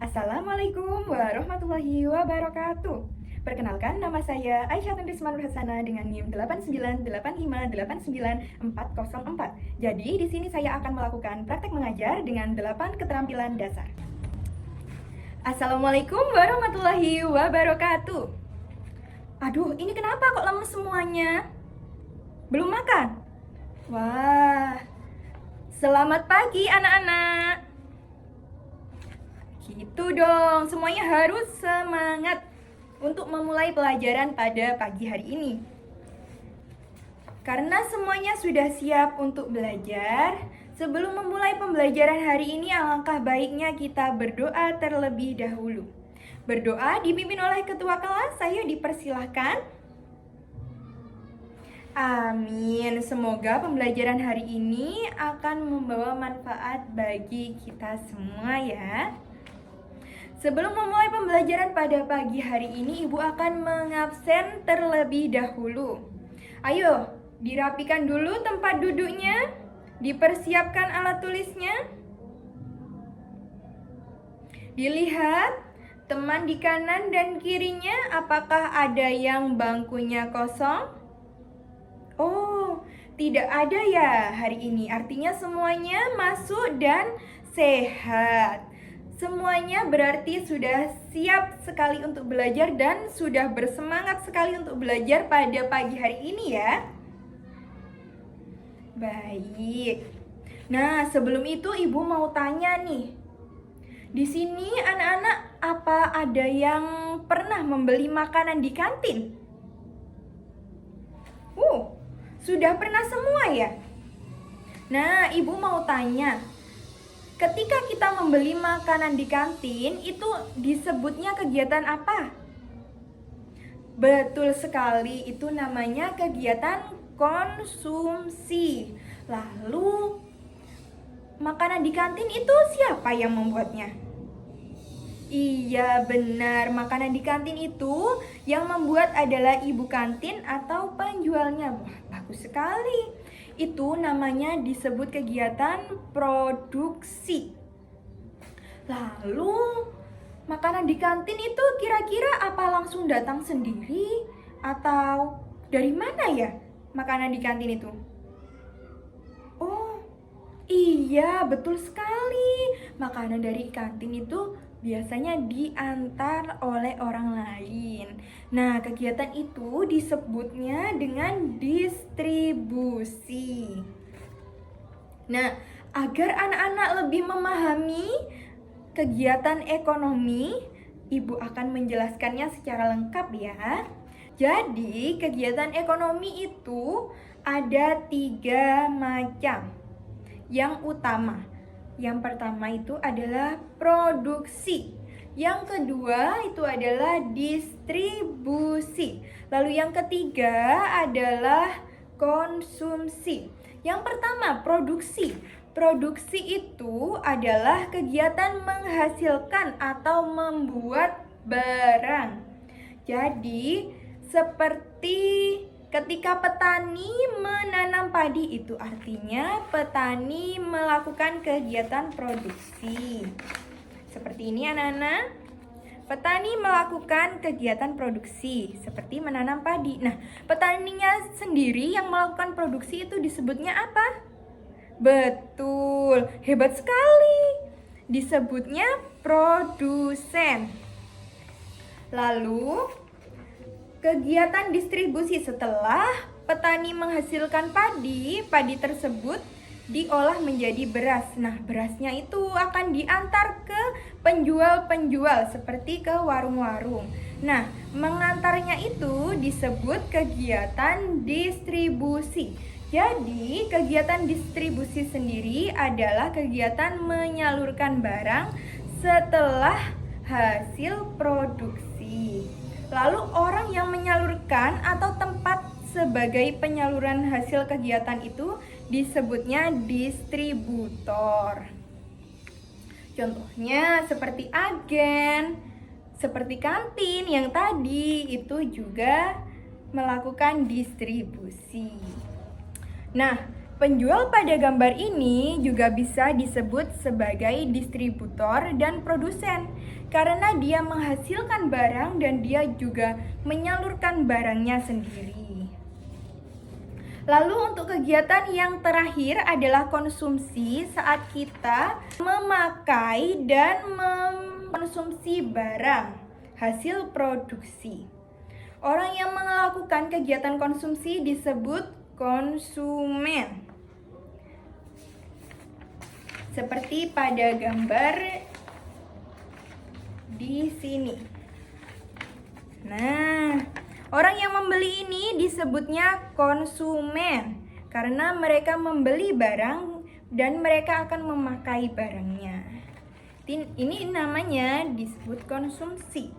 Assalamualaikum warahmatullahi wabarakatuh. Perkenalkan, nama saya Aisyah Tendrisman Nurhasana dengan NIM 898589404. Jadi, di sini saya akan melakukan praktek mengajar dengan 8 keterampilan dasar. Assalamualaikum warahmatullahi wabarakatuh. Aduh, ini kenapa kok lemes semuanya? Belum makan? Wah, selamat pagi anak-anak. Gitu dong, semuanya harus semangat untuk memulai pelajaran pada pagi hari ini. Karena semuanya sudah siap untuk belajar, sebelum memulai pembelajaran hari ini alangkah baiknya kita berdoa terlebih dahulu. Berdoa dipimpin oleh ketua kelas, saya dipersilahkan. Amin. Semoga pembelajaran hari ini akan membawa manfaat bagi kita semua ya. Sebelum memulai pembelajaran pada pagi hari ini, Ibu akan mengabsen terlebih dahulu. Ayo, dirapikan dulu tempat duduknya, dipersiapkan alat tulisnya. Dilihat teman di kanan dan kirinya, apakah ada yang bangkunya kosong? Oh, tidak ada ya hari ini. Artinya semuanya masuk dan sehat. Semuanya berarti sudah siap sekali untuk belajar dan sudah bersemangat sekali untuk belajar pada pagi hari ini ya. Baik. Nah, sebelum itu Ibu mau tanya nih. Di sini anak-anak apa ada yang pernah membeli makanan di kantin? Sudah pernah semua ya? Nah, Ibu mau tanya. Ketika kita membeli makanan di kantin, itu disebutnya kegiatan apa? Betul sekali, itu namanya kegiatan konsumsi. Lalu, makanan di kantin itu siapa yang membuatnya? Iya benar, makanan di kantin itu yang membuat adalah ibu kantin atau penjualnya. Wah, bagus sekali. Itu namanya disebut kegiatan produksi. Lalu, makanan di kantin itu kira-kira apa langsung datang sendiri? Atau dari mana ya makanan di kantin itu? Oh, iya betul sekali. Makanan dari kantin itu biasanya diantar oleh orang lain. Nah, kegiatan itu disebutnya dengan distribusi. Nah, agar anak-anak lebih memahami kegiatan ekonomi, Ibu akan menjelaskannya secara lengkap ya. Jadi, kegiatan ekonomi itu ada 3 macam. Yang utama, yang pertama itu adalah produksi. Yang kedua itu adalah distribusi. Lalu yang ketiga adalah konsumsi. Yang pertama, produksi. Produksi itu adalah kegiatan menghasilkan atau membuat barang. Jadi, seperti ketika petani menanam padi, itu artinya petani melakukan kegiatan produksi. Seperti ini anak-anak. Petani melakukan kegiatan produksi seperti menanam padi. Nah, petaninya sendiri yang melakukan produksi itu disebutnya apa? Betul, hebat sekali. Disebutnya produsen. Lalu, kegiatan distribusi setelah petani menghasilkan padi, padi tersebut diolah menjadi beras. Nah, berasnya itu akan diantar ke penjual-penjual seperti ke warung-warung. Nah, mengantarnya itu disebut kegiatan distribusi. Jadi, kegiatan distribusi sendiri adalah kegiatan menyalurkan barang setelah hasil produksi. Lalu orang yang menyalurkan atau tempat sebagai penyaluran hasil kegiatan itu disebutnya distributor. Contohnya seperti agen, seperti kantin yang tadi itu juga melakukan distribusi. Nah, Penjual pada gambar ini juga bisa disebut sebagai distributor dan produsen karena dia menghasilkan barang dan dia juga menyalurkan barangnya sendiri. Lalu untuk kegiatan yang terakhir adalah konsumsi saat kita memakai dan mengkonsumsi barang hasil produksi. Orang yang melakukan kegiatan konsumsi disebut konsumen. Seperti pada gambar di sini. Nah, orang yang membeli ini disebutnya konsumen karena mereka membeli barang dan mereka akan memakai barangnya. Ini namanya disebut konsumsi.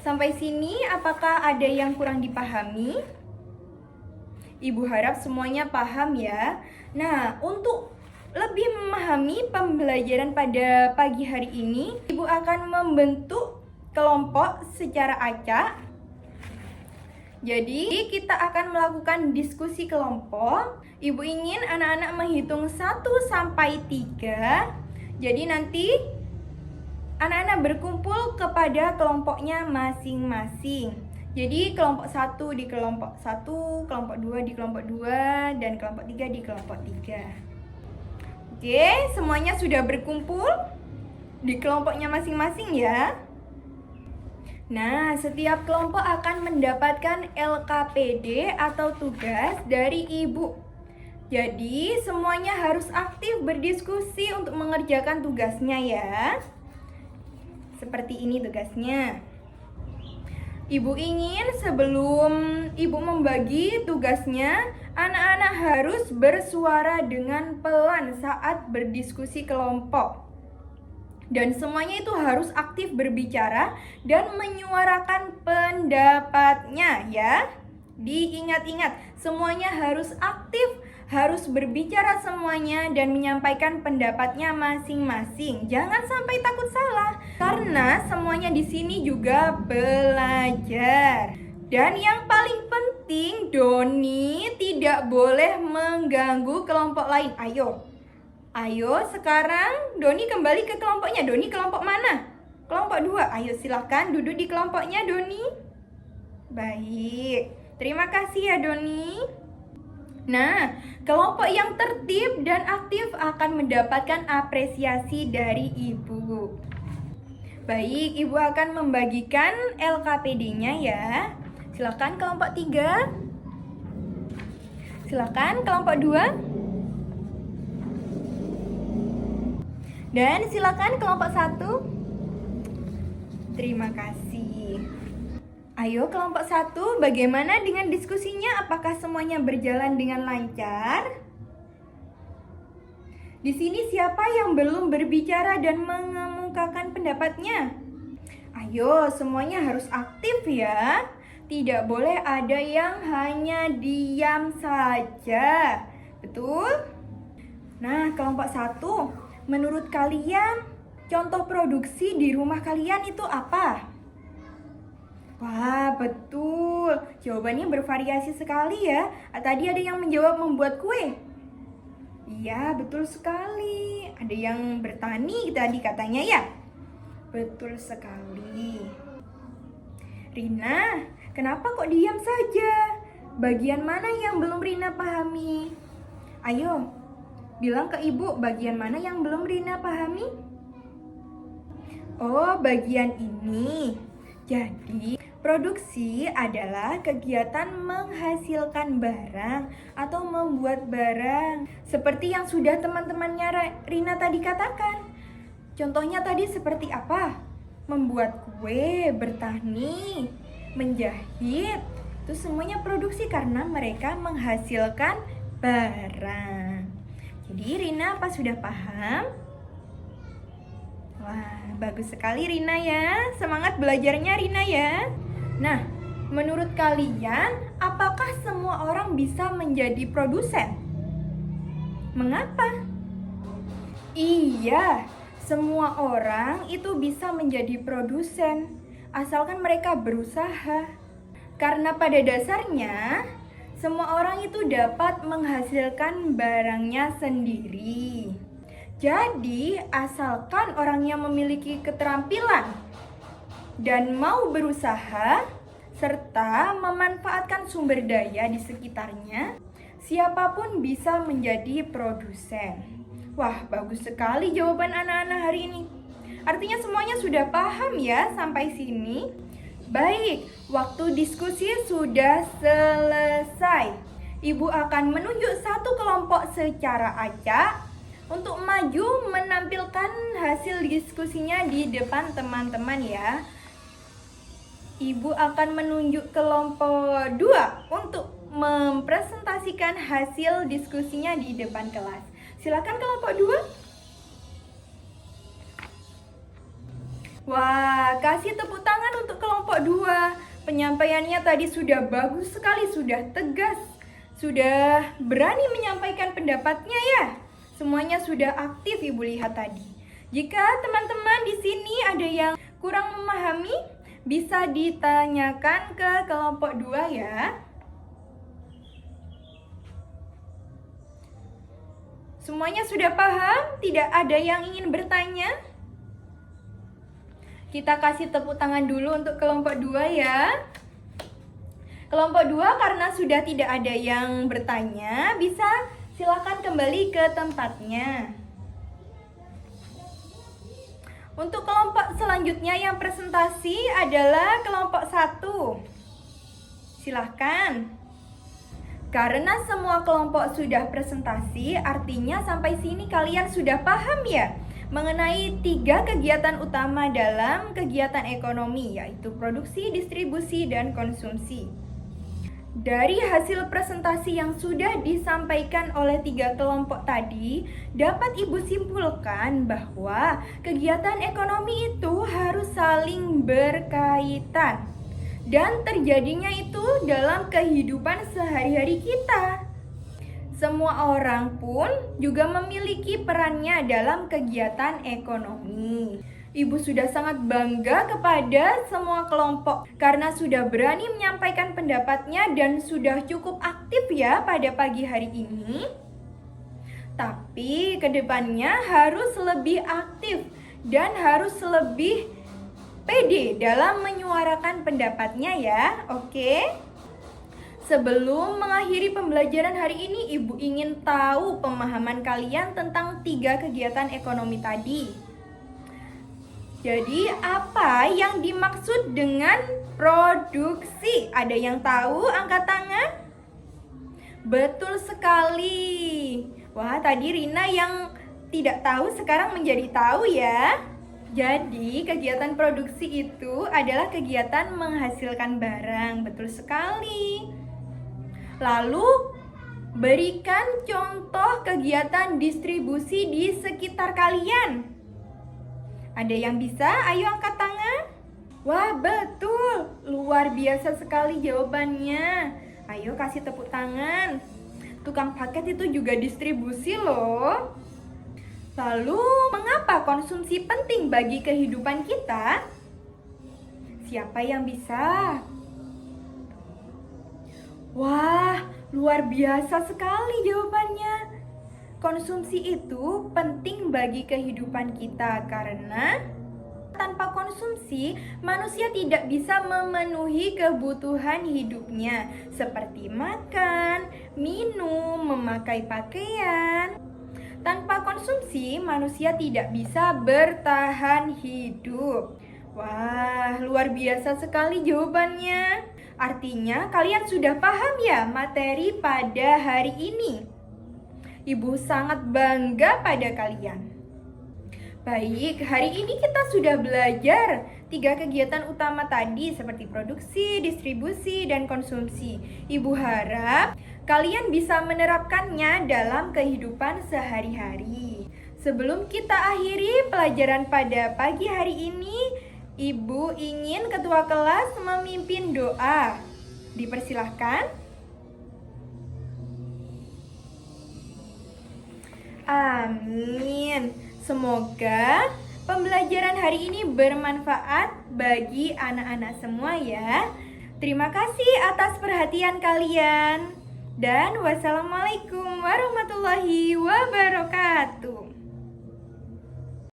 Sampai sini apakah ada yang kurang dipahami? Ibu harap semuanya paham ya. Nah, untuk lebih memahami pembelajaran pada pagi hari ini, Ibu akan membentuk kelompok secara acak. Jadi, kita akan melakukan diskusi kelompok. Ibu ingin anak-anak menghitung 1 sampai 3. Jadi nanti anak-anak berkumpul kepada kelompoknya masing-masing. Jadi kelompok 1 di kelompok 1, kelompok 2 di kelompok 2, dan kelompok 3 di kelompok 3. Oke, semuanya sudah berkumpul di kelompoknya masing-masing ya. Nah, setiap kelompok akan mendapatkan LKPD atau tugas dari Ibu. Jadi, semuanya harus aktif berdiskusi untuk mengerjakan tugasnya ya. Seperti ini tugasnya. Ibu ingin sebelum Ibu membagi tugasnya, anak-anak harus bersuara dengan pelan saat berdiskusi kelompok. Dan semuanya itu harus aktif berbicara dan menyuarakan pendapatnya ya. Diingat-ingat, semuanya harus aktif, harus berbicara semuanya dan menyampaikan pendapatnya masing-masing. Jangan sampai takut salah, karena semuanya di sini juga belajar. Dan yang paling penting, Doni tidak boleh mengganggu kelompok lain. Ayo sekarang Doni kembali ke kelompoknya. Doni kelompok mana? Kelompok 2. Ayo silahkan duduk di kelompoknya Doni. Baik, terima kasih ya Doni. Nah, kelompok yang tertib dan aktif akan mendapatkan apresiasi dari Ibu. Baik, Ibu akan membagikan LKPD-nya ya. Silakan kelompok 3. Silakan kelompok 2. Dan silakan kelompok 1. Terima kasih. Ayo kelompok 1, bagaimana dengan diskusinya? Apakah semuanya berjalan dengan lancar? Di sini siapa yang belum berbicara dan mengemukakan pendapatnya? Ayo, semuanya harus aktif ya. Tidak boleh ada yang hanya diam saja. Betul? Nah, kelompok 1, menurut kalian contoh produksi di rumah kalian itu apa? Wah, betul. Jawabannya bervariasi sekali ya. Tadi ada yang menjawab membuat kue. Iya, betul sekali. Ada yang bertani tadi katanya ya. Betul sekali. Rina, kenapa kok diam saja? Bagian mana yang belum Rina pahami? Ayo, bilang ke Ibu bagian mana yang belum Rina pahami? Oh, bagian ini. Jadi, produksi adalah kegiatan menghasilkan barang atau membuat barang. Seperti yang sudah teman-temannya Rina tadi katakan. Contohnya tadi seperti apa? Membuat kue, bertani, menjahit. Itu semuanya produksi karena mereka menghasilkan barang. Jadi Rina apa sudah paham? Wah, bagus sekali Rina ya. Semangat belajarnya Rina ya. Nah, menurut kalian, apakah semua orang bisa menjadi produsen? Mengapa? Iya, semua orang itu bisa menjadi produsen, asalkan mereka berusaha. Karena pada dasarnya, Semua orang itu dapat menghasilkan barangnya sendiri. Jadi, asalkan orangnya memiliki keterampilan dan mau berusaha, serta memanfaatkan sumber daya di sekitarnya, siapapun bisa menjadi produsen. Wah, bagus sekali jawaban anak-anak hari ini. Artinya semuanya sudah paham ya sampai sini? Baik, waktu diskusi sudah selesai. Ibu akan menunjuk satu kelompok secara acak untuk maju menampilkan hasil diskusinya di depan teman-teman ya. Ibu akan menunjuk kelompok 2 untuk mempresentasikan hasil diskusinya di depan kelas. Silakan kelompok 2. Wah, kasih tepuk tangan untuk kelompok 2. Penyampaiannya tadi sudah bagus sekali, sudah tegas, sudah berani menyampaikan pendapatnya ya. Semuanya sudah aktif Ibu lihat tadi. Jika teman-teman di sini ada yang kurang memahami, bisa ditanyakan ke kelompok 2 ya. Semuanya sudah paham? Tidak ada yang ingin bertanya? Kita kasih tepuk tangan dulu untuk kelompok 2 ya. Kelompok 2 karena sudah tidak ada yang bertanya, bisa silakan kembali ke tempatnya. Untuk kelompok selanjutnya yang presentasi adalah kelompok 1. Silahkan. Karena semua kelompok sudah presentasi, artinya sampai sini kalian sudah paham ya mengenai 3 kegiatan utama dalam kegiatan ekonomi, yaitu produksi, distribusi, dan konsumsi. Dari hasil presentasi yang sudah disampaikan oleh 3 kelompok tadi, dapat Ibu simpulkan bahwa kegiatan ekonomi itu harus saling berkaitan dan terjadinya itu dalam kehidupan sehari-hari kita. Semua orang pun juga memiliki perannya dalam kegiatan ekonomi. Ibu sudah sangat bangga kepada semua kelompok karena sudah berani menyampaikan pendapatnya dan sudah cukup aktif ya pada pagi hari ini. Tapi kedepannya harus lebih aktif dan harus lebih pede dalam menyuarakan pendapatnya ya, oke? Sebelum mengakhiri pembelajaran hari ini, Ibu ingin tahu pemahaman kalian tentang 3 kegiatan ekonomi tadi. Jadi, apa yang dimaksud dengan produksi? Ada yang tahu? Angkat tangan. Betul sekali. Wah, tadi Rina yang tidak tahu sekarang menjadi tahu ya. Jadi, kegiatan produksi itu adalah kegiatan menghasilkan barang. Betul sekali. Lalu, berikan contoh kegiatan distribusi di sekitar kalian. Ada yang bisa? Ayo angkat tangan. Wah, betul. Luar biasa sekali jawabannya. Ayo kasih tepuk tangan. Tukang paket itu juga distribusi loh. Lalu, mengapa konsumsi penting bagi kehidupan kita? Siapa yang bisa? Wah, luar biasa sekali jawabannya. Konsumsi itu penting bagi kehidupan kita karena tanpa konsumsi manusia tidak bisa memenuhi kebutuhan hidupnya seperti makan, minum, memakai pakaian. Tanpa konsumsi manusia tidak bisa bertahan hidup. Wah, luar biasa sekali jawabannya. Artinya kalian sudah paham ya materi pada hari ini. Ibu sangat bangga pada kalian. Baik, hari ini kita sudah belajar 3 kegiatan utama tadi seperti produksi, distribusi, dan konsumsi. Ibu harap kalian bisa menerapkannya dalam kehidupan sehari-hari. Sebelum kita akhiri pelajaran pada pagi hari ini, Ibu ingin ketua kelas memimpin doa. Dipersilahkan. Amin. Semoga pembelajaran hari ini bermanfaat bagi anak-anak semua ya. Terima kasih atas perhatian kalian. Dan wassalamualaikum warahmatullahi wabarakatuh.